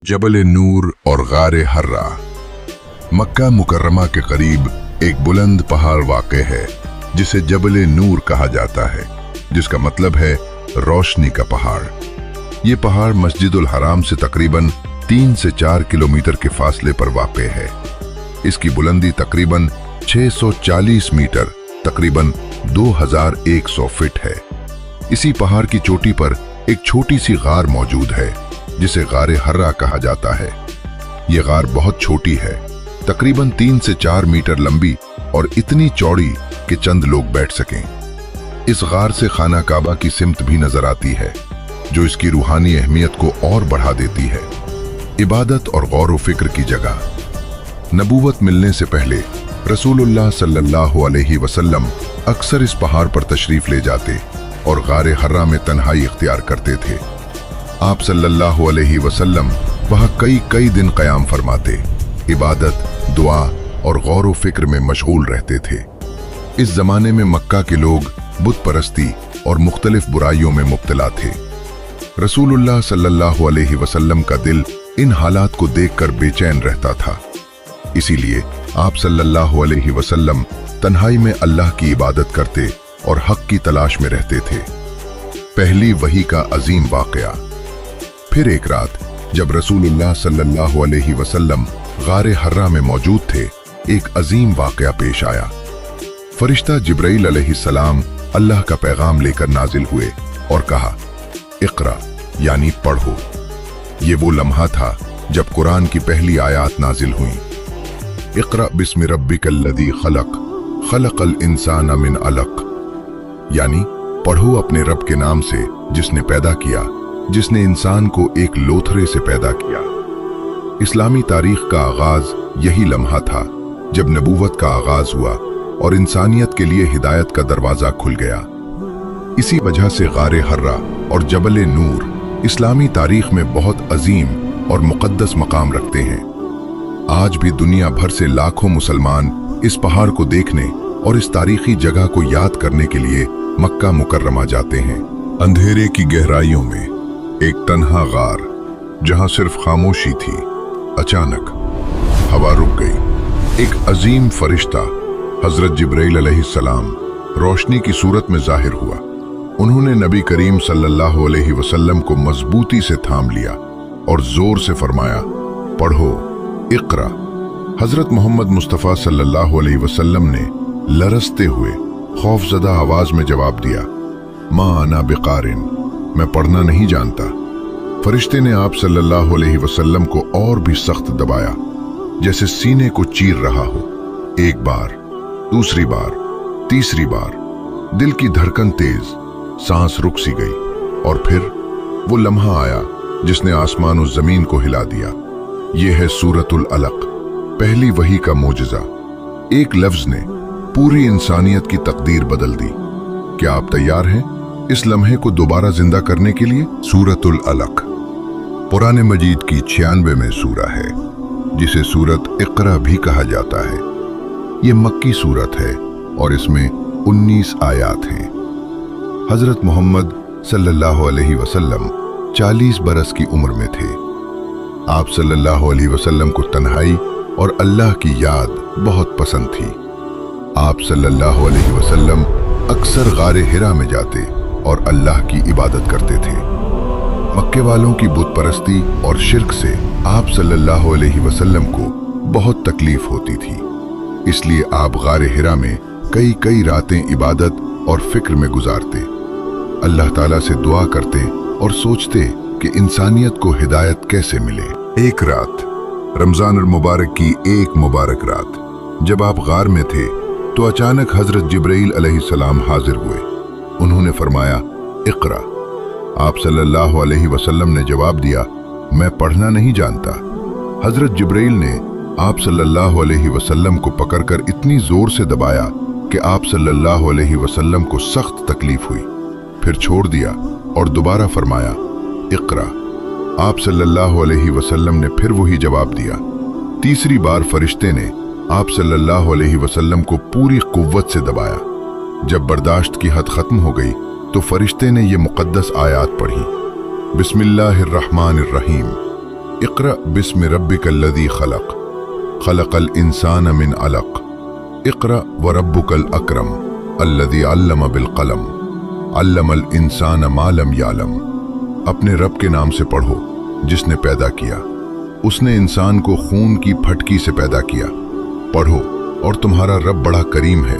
जबल नूर और गार हर्रा। मक्का मुकर्रमा के करीब एक बुलंद पहाड़ वाक़े है जिसे जबल नूर कहा जाता है, जिसका मतलब है रोशनी का पहाड़। ये पहाड़ मस्जिदुल हराम से तकरीबन 3 से 4 किलोमीटर के फासले पर वाक़े है। इसकी बुलंदी तकरीबन 640 मीटर, तकरीबन 2100 फीट है। इसी पहाड़ की चोटी पर एक छोटी सी गार मौजूद है जिसे गार हर्रा कहा जाता है। ये गार बहुत छोटी है, तकरीबन 3 से 4 मीटर लंबी और इतनी चौड़ी कि चंद लोग बैठ सकें। इस गार से खाना काबा की सिमत भी नजर आती है, जो इसकी रूहानी अहमियत को और बढ़ा देती है। इबादत और गौर व फिक्र की जगह। नबूवत मिलने से पहले रसूलुल्लाह सल्लल्लाहु अलैहि वसल्लम अक्सर इस पहाड़ पर तशरीफ ले जाते और गार हर्रा में तन्हाई इख्तियार करते थे। आप सल्लल्लाहु अलैहि वसल्लम वहाँ कई दिन क़याम फरमाते, इबादत, दुआ और गौर व फिक्र में मशगूल रहते थे। इस जमाने में मक्का के लोग बुत परस्ती और मुख्तलिफ बुराइयों में मुब्तला थे। रसूलुल्लाह सल्लल्लाहु अलैहि वसल्लम का दिल इन हालात को देखकर बेचैन रहता था। इसीलिए आप सल्लल्लाहु अलैहि वसल्लम तन्हाई में अल्लाह की इबादत करते और हक की तलाश में रहते थे। पहली वही का अजीम वाक़या। फिर एक रात जब रसूलुल्लाह सल्लल्लाहु अलैहि वसल्लम गार हर्रा में मौजूद थे, एक अजीम वाक़या पेश आया। फरिश्ता जिब्राइल अलैहिस्सलाम अल्लाह का पैगाम लेकर नाजिल हुए और कहा, इक़रा यानी पढ़ो। ये वो लम्हा था जब कुरान की पहली आयात नाजिल हुई। इक़रा बिस्मि रब्बिकल्लज़ी खलक़, खलक़ल इंसाना मिन अलक़, यानी पढ़ो अपने रब के नाम से जिसने पैदा किया, जिसने इंसान को एक लोथरे से पैदा किया। इस्लामी तारीख का आगाज यही लम्हा था जब नबूवत का आगाज हुआ और इंसानियत के लिए हिदायत का दरवाजा खुल गया। इसी वजह से गार हर्रा और जबल नूर इस्लामी तारीख में बहुत अजीम और मुक़द्दस मकाम रखते हैं। आज भी दुनिया भर से लाखों मुसलमान इस पहाड़ को देखने और इस तारीखी जगह को याद करने के लिए मक्का मुकर्रमा जाते हैं। अंधेरे की गहराइयों में एक तन्हा गार जहां सिर्फ खामोशी थी, अचानक हवा रुक गई। एक अजीम फरिश्ता हजरत जिब्राइल अलैहिस्सलाम रोशनी की सूरत में जाहिर हुआ। उन्होंने नबी करीम सल्लल्लाहु अलैहि वसल्लम को मजबूती से थाम लिया और जोर से फरमाया, पढ़ो, इक़रा। हजरत मोहम्मद मुस्तफ़ा सल्लल्लाहु अलैहि वसल्लम ने लरसते हुए खौफजदा आवाज में जवाब दिया, मा अना बिकारिन, मैं पढ़ना नहीं जानता। फरिश्ते ने आप सल्लल्लाहु अलैहि वसल्लम को और भी सख्त दबाया, जैसे सीने को चीर रहा हो। एक बार, दूसरी बार, तीसरी बार, दिल की धड़कन तेज, सांस रुक सी गई और फिर वो लम्हा आया जिसने आसमान और जमीन को हिला दिया। ये है सूरतुल अलक, पहली वही का मोजज़ा। एक लफ्ज ने पूरी इंसानियत की तकदीर बदल दी। क्या आप तैयार हैं इस लम्हे को दोबारा जिंदा करने के लिए? सूरतुल अलक कुरान मजीद की 96 में सूरा है, जिसे सूरत इक़रा भी कहा जाता है। ये मक्की सूरत है और इसमें 19 आयात हैं। हजरत मोहम्मद सल्लल्लाहु अलैहि वसल्लम 40 बरस की उम्र में थे। आप सल्लल्लाहु अलैहि वसल्लम को तन्हाई और अल्लाह की याद बहुत पसंद थी। आप सल्लल्लाहु अलैहि वसल्लम अक्सर गार हिरा में जाते और अल्लाह की इबादत करते थे। मक्के वालों की बुत परस्ती और शिर्क से आप सल्लल्लाहु अलैहि वसल्लम को बहुत तकलीफ होती थी। इसलिए आप गार हिरा में कई रातें इबादत और फिक्र में गुजारते, अल्लाह ताला से दुआ करते और सोचते कि इंसानियत को हिदायत कैसे मिले। एक रात, रमजान मुबारक की एक मुबारक रात, जब आप गार में थे तो अचानक हजरत जिब्राइल अलैहिस्सलाम हाजिर हुए। उन्होंने फरमाया, इक़रा। आप सल्लल्लाहु अलैहि वसल्लम ने जवाब दिया, मैं पढ़ना नहीं जानता। हजरत जिब्राइल ने आप सल्लल्लाहु अलैहि वसल्लम को पकड़कर इतनी जोर से दबाया कि आप सल्लल्लाहु अलैहि वसल्लम को सख्त तकलीफ हुई। फिर छोड़ दिया और दोबारा फरमाया, इक़रा। आप सल्लल्लाहु अलैहि वसल्लम ने फिर वही जवाब दिया। तीसरी बार फरिश्ते ने आप सल्लल्लाहु अलैहि वसल्लम को पूरी कुव्वत से दबाया। जब बर्दाश्त की हद खत्म हो गई तो फरिश्ते ने ये मुक़द्दस आयात पढ़ी, बिस्मिल्लाहिर्रहमानिर्रहीम, इक़रा बिस्मि रब्बिकल्लज़ी खलक़, खलक़ल इंसान मिन अलक़, इक़रा व रब्बुकल अकरम, अल्लज़ी अल्लम बिल क़लम, अल्लमल इंसान मा लम यालम। अपने रब के नाम से पढ़ो जिसने पैदा किया, उसने इंसान को खून की फटकी से पैदा किया। पढ़ो और तुम्हारा रब बड़ा करीम है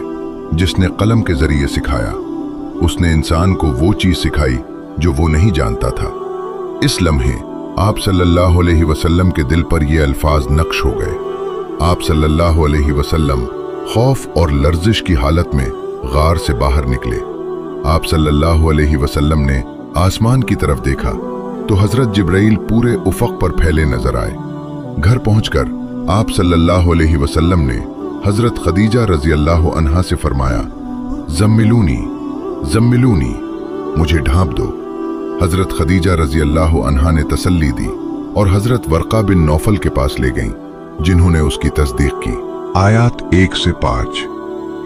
जिसने कलम के जरिए सिखाया। उसने इंसान को वो चीज सिखाई जो वो नहीं जानता था। इस लम्हे आप सल्लल्लाहु अलैहि वसल्लम के दिल पर ये अल्फाज नक्श हो गए। आप सल्लल्लाहु अलैहि वसल्लम खौफ और लर्जिश की हालत में गार से बाहर निकले। आप सल्लल्लाहु अलैहि वसल्लम ने आसमान की तरफ देखा तो हजरत जिब्राइल पूरे उफक पर फैले नजर आए। घर पहुंचकर आप सल्लल्लाहु अलैहि वसल्लम ने हजरत खदीजा रजी अल्लाह अन्हा से फरमाया, जम्मिलूनी जम्मिलूनी, मुझे ढांप दो। हजरत खदीजा रजी अल्लाह अन्हा ने तसल्ली दी और हजरत वर्का बिन नौफल के पास ले गईं, जिन्होंने उसकी तस्दीक की। आयात 1 से 5।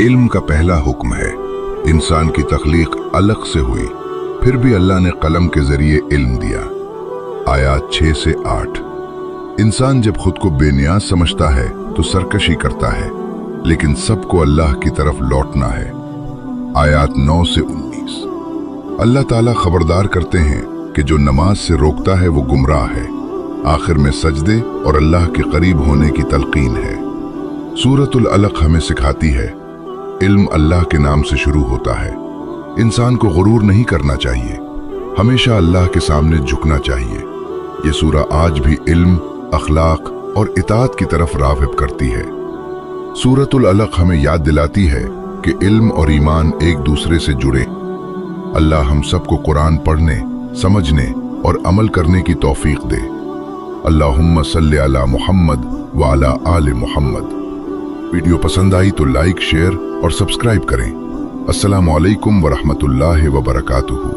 इल्म का पहला हुक्म है। इंसान की तख्लीक अलग से हुई, फिर भी अल्लाह ने कलम के जरिए इल्म दिया। आयात 6 से 8। इंसान जब खुद को बेनियाज समझता है तो सरकशी करता है, लेकिन सबको अल्लाह की तरफ लौटना है। आयात 9 से 19। अल्लाह ताला खबरदार करते हैं कि जो नमाज से रोकता है वो गुमराह है। आखिर में सजदे और अल्लाह के करीब होने की तलकीन है। सूरतुल अलक हमें सिखाती है इल्म अल्लाह के नाम से शुरू होता है। इंसान को गुरूर नहीं करना चाहिए, हमेशा अल्लाह के सामने झुकना चाहिए। ये सूरा आज भी इल्म, अखलाक और इताअत की तरफ राग़िब करती है। सूरतुल अलक हमें याद दिलाती है कि इल्म और ईमान एक दूसरे से जुड़े। अल्लाह हम सबको कुरान पढ़ने, समझने और अमल करने की तौफीक दे। अल्लाहुम्मा सल्ली अला मुहम्मद व अला आले मुहम्मद। वीडियो पसंद आई तो लाइक, शेयर और सब्सक्राइब करें। अस्सलामु अलैकुम व रहमतुल्लाहि व बरकातुहू।